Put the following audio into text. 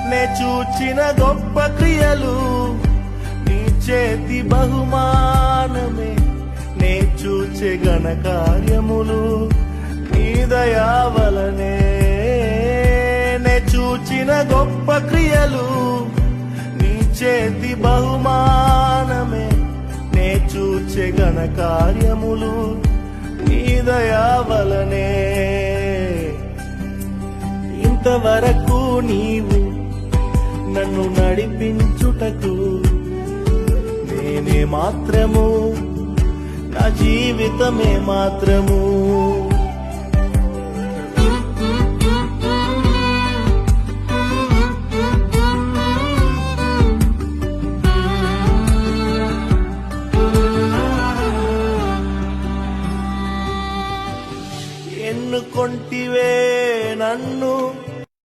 నే చూచిన గొప్ప క్రియలు నీ చేతి బహుమానమే నే చూచే ఘన కార్యములు నీ దయా వలనే నే చూచిన గొప్ప క్రియలు నీ చేతి బహుమానమే నే చూచే ఘన కార్యములు నీ దయా వలనే ఇంతవరకు నీవు నన్ను నడిపించుటకు నేనే మాత్రము నా జీవితమే మాత్రము